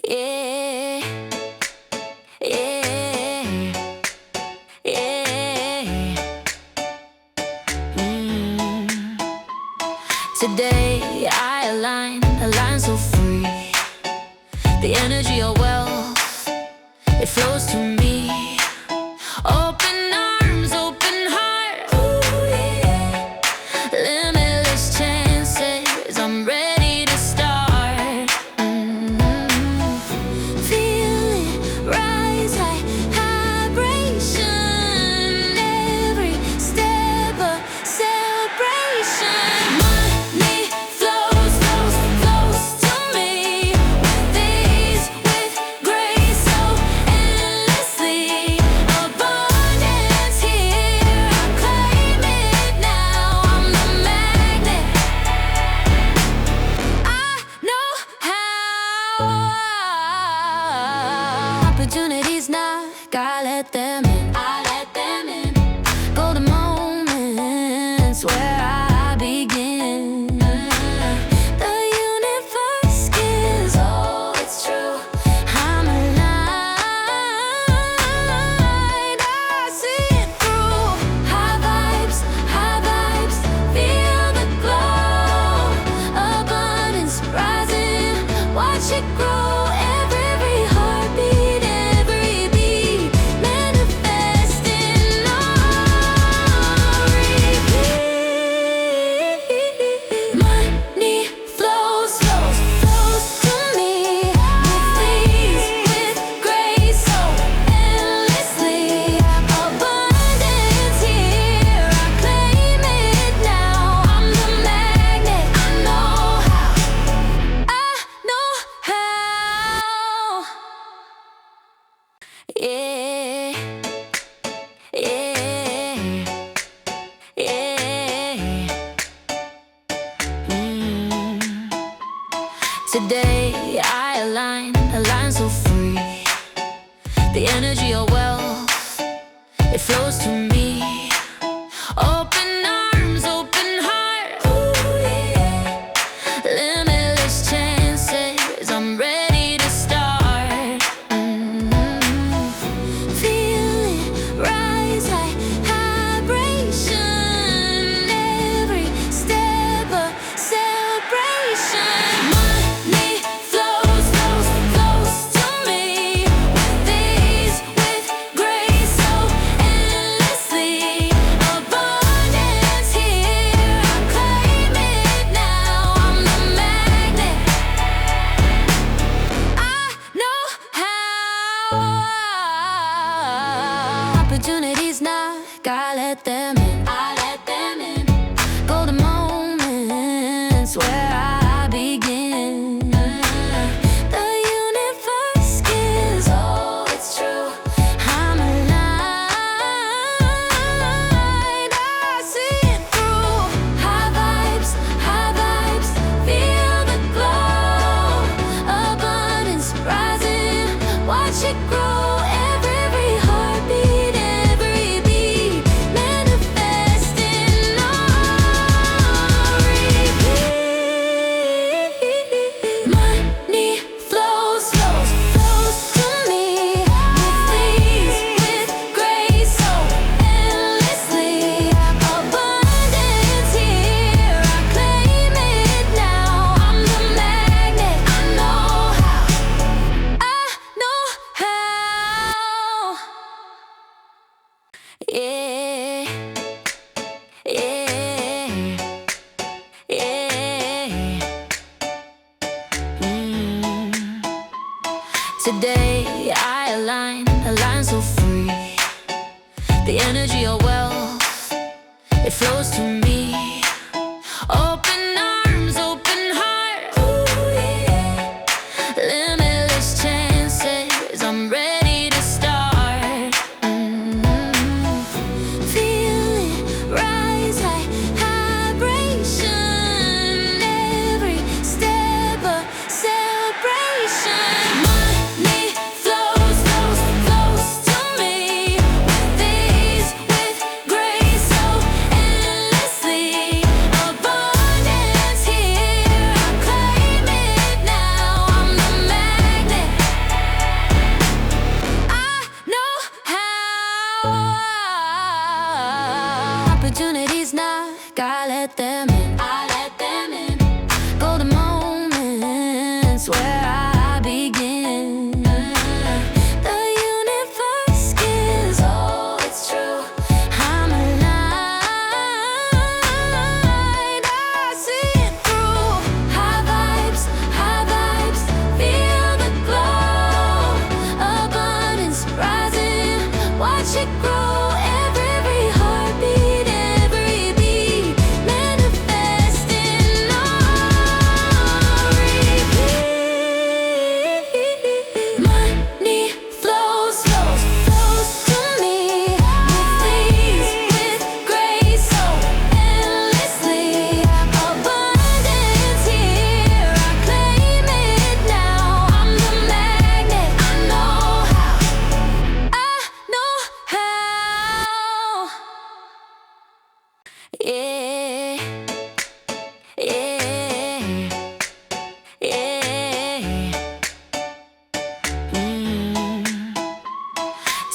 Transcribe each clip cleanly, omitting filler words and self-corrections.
Yeah, yeah, yeah. Mm. Today I align so free. The energy of wealth, it flows to me. Open arms, open heart. Ooh, yeah. Limitless chances, I'm ready to start. Feel it rise like vibration. Every step a celebration. Money flows, flows, flows to me. With ease, with grace, so endlessly. Abundance here, I claim it now. I'm the magnet, I know how. Opportunities knock, I let them in. I let them in. Golden moments where I begin. The universe gives, oh, it's true. I'm aligned, I see it through. High vibes, feel the glow. Abundance rising, watch it grow. Every heartbeat, every beat, manifesting on repeat. Money flows, flows, flows to me. With ease, with grace, so endlessly. Abundance here, I claim it now. I'm the magnet, I know how. Yeah, yeah, yeah. Today I align so free. The energy of wealth, it flows to me. Open arms, open heart. Ooh, yeah. Limitless chances, I'm ready to start. Feel it rise like vibration. Every step a celebration. Money flows, flows, flows to me. With ease, with grace, so endlessly. Abundance here, I claim it now. I'm the magnet, I know how. Opportunities knock, I let them in. I let them in. Golden moments where I begin. The universe gives, oh, it's true. I'm aligned, I see it through. High vibes, feel the glow. Abundance rising, watch it grow. Every heartbeat, every beat, manifesting on repeat. Money flows, flows, flows to me. With ease, with grace, so endlessly. Abundance here, I claim it now. I'm the magnet, I know how. Yeah, yeah, yeah. Today I align so free. The energy of wealth, it flows to me. Open arms, open heart. Ooh, yeah. Limitless chances, I'm ready to start. Feel it rise like vibration. Every step a celebration. Money flows, flows, flows to me. With ease, with grace, so endlessly.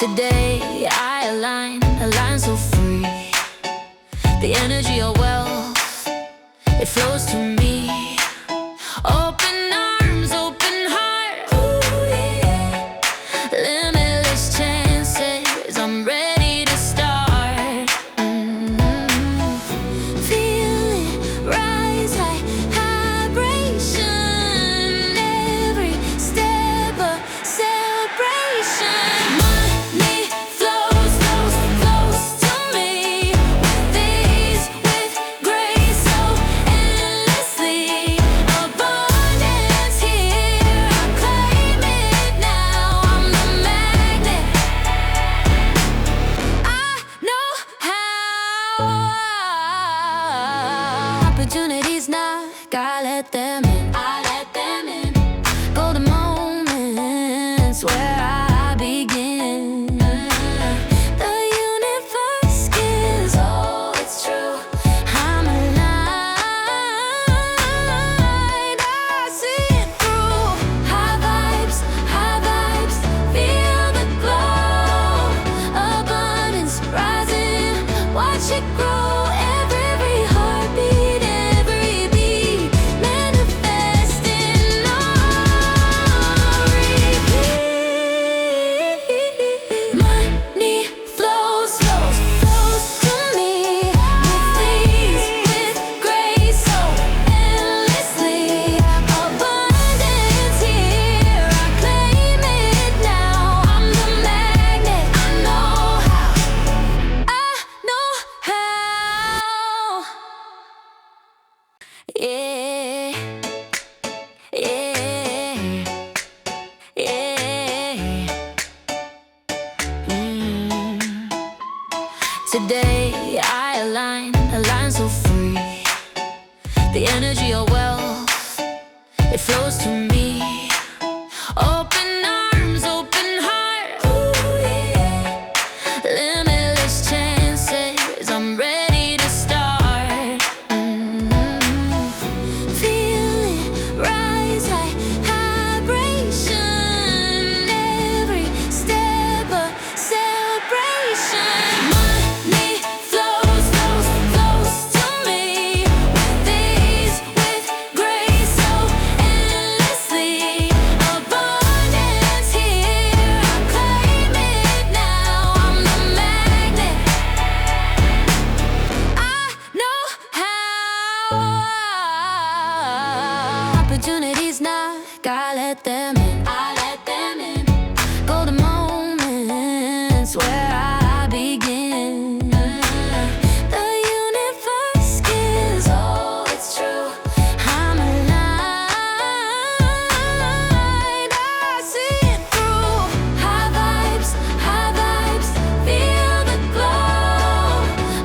Today I align so free. The energy of wealth, it flows to me. Open arms, open heart, ooh, yeah. Limitless chances, I'm ready to start. Feel it rise like vibration. Every step a celebration. Money flows to me with ease, with grace, so endlessly. Abundance here, I claim it now. I'm the magnet, I know how. Opportunities knock, I let them in. I let them in. Golden moments where I begin. The universe gives, oh, it's true. I'm aligned, I see it through. High vibes, feel the glow. Abundance rising, watch it grow. Every heartbeat, every beat, manifesting on repeat. Money flows to me with ease, with grace, so endlessly. Abundance here, I claim it now. I'm the magnet, I know how. Yeah, yeah, yeah. Today I align so free. The energy of wealth, it flows to me. Open arms, open heart, ooh, yeah. Limitless chances, I'm ready to start. Feel it rise like vibration. Every step a celebration. Money flows to me with ease, with grace, so endlessly. Abundance here, I claim it now. I'm the magnet, I know how. Opportunities knock, I let them in. I let them in. Golden moments where I begin. The universe gives, oh, it's true. I'm aligned, I see it through. High vibes, feel the glow.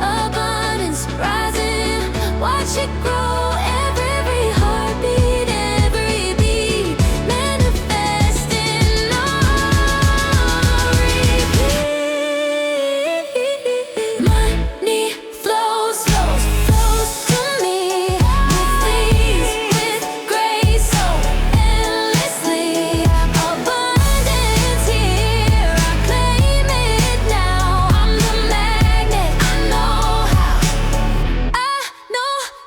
Abundance rising, watch it grow. Every heartbeat, every beat, manifesting on repeat. Money flows to me with ease, with grace, so endlessly. Abundance here, I claim it now. I'm the magnet, I know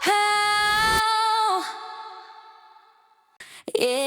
how. Yeah.